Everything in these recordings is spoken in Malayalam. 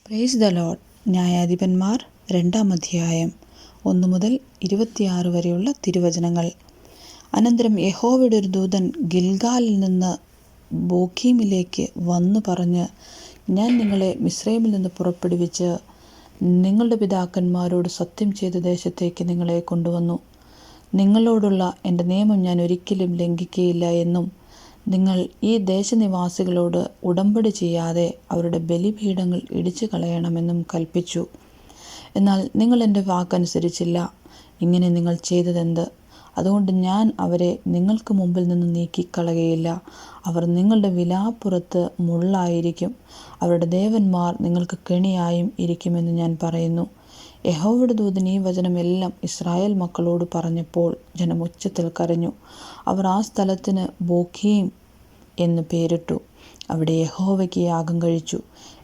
Praise the Lord. ന്യായാധിപന്മാർ 2-ാം അധ്യായം 1 മുതൽ 26 വരെയുള്ള തിരുവചനങ്ങൾ. അനന്തരം യഹോവയുടെ ഒരു ദൂതൻ ഗിൽഗാലിൽ നിന്ന് ബോഖീമിലേക്ക് വന്നു പറഞ്ഞ്, ഞാൻ നിങ്ങളെ മിസ്രൈമിൽ നിന്ന് പുറപ്പെടുവിച്ച് നിങ്ങളുടെ പിതാക്കന്മാരോട് സത്യം ചെയ്ത ദേശത്തേക്ക് നിങ്ങളെ കൊണ്ടുവന്നു. നിങ്ങളോടുള്ള എൻ്റെ നിയമം ഞാൻ ഒരിക്കലും ലംഘിക്കുകയില്ല എന്നും നിങ്ങൾ ഈ ദേശനിവാസികളോട് ഉടമ്പടി ചെയ്യാതെ അവരുടെ ബലിപീഠങ്ങൾ ഇടിച്ചു കളയണമെന്നും കൽപ്പിച്ചു. എന്നാൽ നിങ്ങൾ എൻ്റെ വാക്കനുസരിച്ചില്ല. ഇങ്ങനെ നിങ്ങൾ ചെയ്തതെന്ത്? അതുകൊണ്ട് ഞാൻ അവരെ നിങ്ങൾക്ക് മുമ്പിൽ നിന്ന് നീക്കിക്കളകയില്ല. അവർ നിങ്ങളുടെ വിലാപ്പുറത്ത് മുള്ളായിരിക്കും. അവരുടെ ദേവന്മാർ നിങ്ങൾക്ക് കെണിയായും ഇരിക്കുമെന്ന് ഞാൻ പറയുന്നു. യഹോവയുടെ ദൂതൻ ഈ വചനം എല്ലാം ഇസ്രായേൽ മക്കളോട് പറഞ്ഞപ്പോൾ ജനം ഉച്ചത്തിൽ കരഞ്ഞു. അവർ ആ സ്ഥലത്തിന് ബോഖീം എന്ന് പേരിട്ടു. അവിടെ യഹോവയ്ക്ക് യാഗം കഴിച്ചു.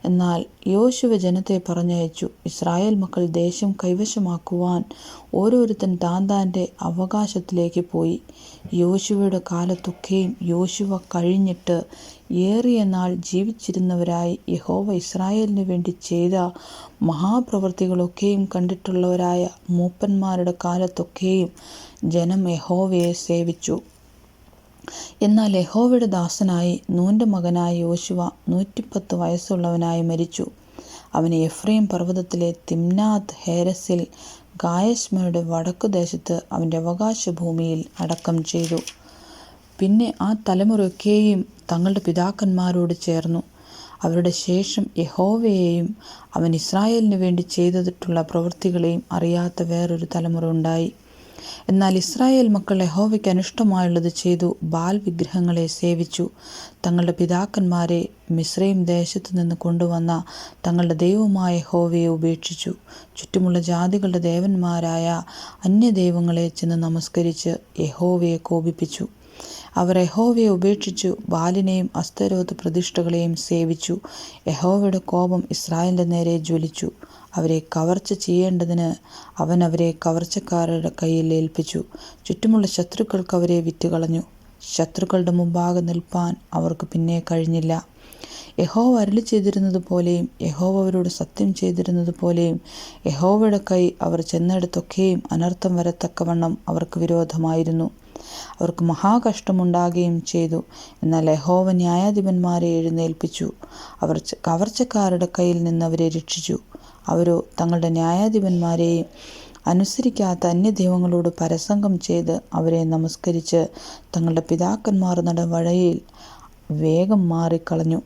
എന്നാൽ യോശുവ ജനത്തെ പറഞ്ഞയച്ചു. ഇസ്രായേൽ മക്കൾ ദേശം കൈവശമാക്കുവാൻ ഓരോരുത്തൻ താൻ്റെ അവകാശത്തിലേക്ക് പോയി. യോശുവയുടെ കാലത്തൊക്കെയും യോശുവ കഴിഞ്ഞിട്ട് ഏറിയ നാൾ ജീവിച്ചിരുന്നവരായി യഹോവ ഇസ്രായേലിന് വേണ്ടി ചെയ്ത മഹാപ്രവൃത്തികളൊക്കെയും കണ്ടിട്ടുള്ളവരായ മൂപ്പന്മാരുടെ കാലത്തൊക്കെയും ജനം യഹോവയെ സേവിച്ചു. എന്നാൽ യഹോവയുടെ ദാസനായി നൂൻ്റെ മകനായ യോശുവ 110 വയസ്സുള്ളവനായി മരിച്ചു. അവനെ എഫ്രൈം പർവ്വതത്തിലെ തിമ്നാത്ത് ഹേരസിൽ ഗായശ്മയുടെ വടക്കുദേശത്ത് അവൻ്റെ അവകാശഭൂമിയിൽ അടക്കം ചെയ്തു. പിന്നെ ആ തലമുറയൊക്കെയും തങ്ങളുടെ പിതാക്കന്മാരോട് ചേർന്നു. അവരുടെ ശേഷം യഹോവയെയും അവൻ ഇസ്രായേലിന് വേണ്ടി ചെയ്തിട്ടുള്ള പ്രവൃത്തികളെയും അറിയാത്ത വേറൊരു തലമുറ ഉണ്ടായി. എന്നാൽ ഇസ്രായേൽ മക്കൾ യഹോവയ്ക്ക് അനിഷ്ടമായുള്ളത് ചെയ്തു. ബാൽ വിഗ്രഹങ്ങളെ സേവിച്ചു. തങ്ങളുടെ പിതാക്കന്മാരെ മിസ്രൈം ദേശത്തു നിന്ന് കൊണ്ടുവന്ന തങ്ങളുടെ ദൈവമായ യഹോവയെ ഉപേക്ഷിച്ചു. ചുറ്റുമുള്ള ജാതികളുടെ ദേവന്മാരായ അന്യദൈവങ്ങളെ ചെന്ന് നമസ്കരിച്ച് യഹോവയെ കോപിപ്പിച്ചു. അവർ യഹോവയെ ഉപേക്ഷിച്ചു ബാലിനെയും അസ്തരോത്ത് പ്രതിഷ്ഠകളെയും സേവിച്ചു. യഹോവയുടെ കോപം ഇസ്രായേലിൻ്റെ നേരെ ജ്വലിച്ചു. അവരെ കവർച്ച ചെയ്യേണ്ടതിന് അവൻ അവരെ കവർച്ചക്കാരുടെ കയ്യിൽ ഏൽപ്പിച്ചു. ചുറ്റുമുള്ള ശത്രുക്കൾക്ക് അവരെ വിറ്റുകളഞ്ഞു. ശത്രുക്കളുടെ മുമ്പാകെ നിൽപ്പാൻ അവർക്ക് പിന്നെ കഴിഞ്ഞില്ല. യഹോവ അരുളി ചെയ്തിരുന്നത് പോലെയും യഹോവ അവരോട് സത്യം ചെയ്തിരുന്നത് പോലെയും യഹോവയുടെ കൈ അവർ ചെന്നിടത്തൊക്കെയും അനർത്ഥം വരത്തക്കവണ്ണം അവർക്ക് വിരോധമായിരുന്നു. അവർക്ക് മഹാകഷ്ടമുണ്ടാകുകയും ചെയ്തു. എന്നാൽ യഹോവ ന്യായാധിപന്മാരെ എഴുന്നേൽപ്പിച്ചു. അവർ കവർച്ചക്കാരുടെ കയ്യിൽ നിന്ന് അവരെ രക്ഷിച്ചു. അവരോ തങ്ങളുടെ ന്യായാധിപന്മാരെയും അനുസരിക്കാത്ത അന്യദൈവങ്ങളോട് പരസംഗം ചെയ്ത് അവരെ നമസ്കരിച്ച് തങ്ങളുടെ പിതാക്കന്മാർ നട വഴിയിൽ വേഗം മാറിക്കളഞ്ഞു.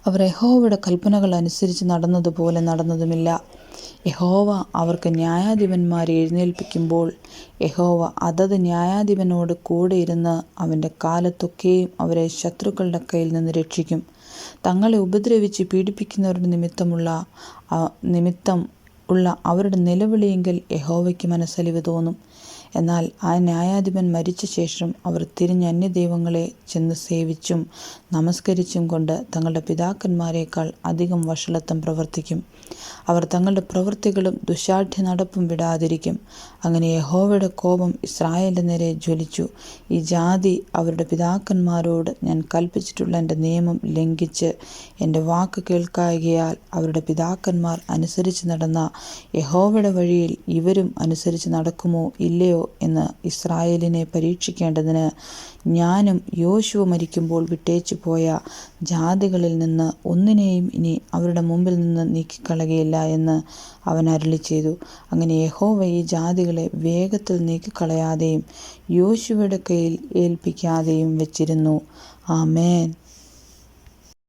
അവർ യഹോവയുടെ കൽപ്പനകൾ അനുസരിച്ച് നടന്നതുപോലെ നടന്നതുമില്ല. യഹോവ അവർക്ക് ന്യായാധിപന്മാരെ എഴുന്നേൽപ്പിക്കുമ്പോൾ യഹോവ അതത് ന്യായാധിപനോട് കൂടെ ഇരുന്ന് അവൻ്റെ കാലത്തൊക്കെയും അവരെ ശത്രുക്കളുടെ കയ്യിൽ നിന്ന് രക്ഷിക്കും. തങ്ങളെ ഉപദ്രവിച്ച് പീഡിപ്പിക്കുന്നവരുടെ നിമിത്തം ഉള്ള അവരുടെ നിലവിളിയെങ്കിൽ യഹോവയ്ക്ക് മനസ്സലിവ് തോന്നും. എന്നാൽ ആ ന്യായാധിപൻ മരിച്ച ശേഷം അവർ തിരിഞ്ഞ് അന്യദൈവങ്ങളെ ചെന്ന് സേവിച്ചും നമസ്കരിച്ചും കൊണ്ട് തങ്ങളുടെ പിതാക്കന്മാരെക്കാൾ അധികം വഷളത്വം പ്രവർത്തിക്കും. അവർ തങ്ങളുടെ പ്രവൃത്തികളും ദുശാഠ്യ നടപ്പും വിടാതിരിക്കും. അങ്ങനെ യഹോവയുടെ കോപം ഇസ്രായേലിൻ്റെ നേരെ ജ്വലിച്ചു. ഈ ജാതി അവരുടെ പിതാക്കന്മാരോട് ഞാൻ കൽപ്പിച്ചിട്ടുള്ള എൻ്റെ നിയമം ലംഘിച്ച് എൻ്റെ വാക്ക് കേൾക്കായ്കയാൽ അവരുടെ പിതാക്കന്മാർ അനുസരിച്ച് നടന്ന യഹോവയുടെ വഴിയിൽ ഇവരും അനുസരിച്ച് നടക്കുമോ ഇല്ലയോ എന്ന് ഇസ്രായേലിനെ പരീക്ഷിക്കേണ്ടതിന് ഞാനും യോശുവ മരിക്കുമ്പോൾ വിട്ടേച്ചു പോയ ജാതികളിൽ നിന്ന് ഒന്നിനെയും ഇനി അവരുടെ മുമ്പിൽ നിന്ന് നീക്കിക്കളകയില്ല എന്ന് അവൻ അരുളി ചെയ്തു. അങ്ങനെ യഹോവ ഈ ജാതികളെ വേഗത്തിൽ നീക്കിക്കളയാതെയും യോശുവയുടെ കയ്യിൽ ഏൽപ്പിക്കാതെയും വെച്ചിരുന്നു. ആമേൻ.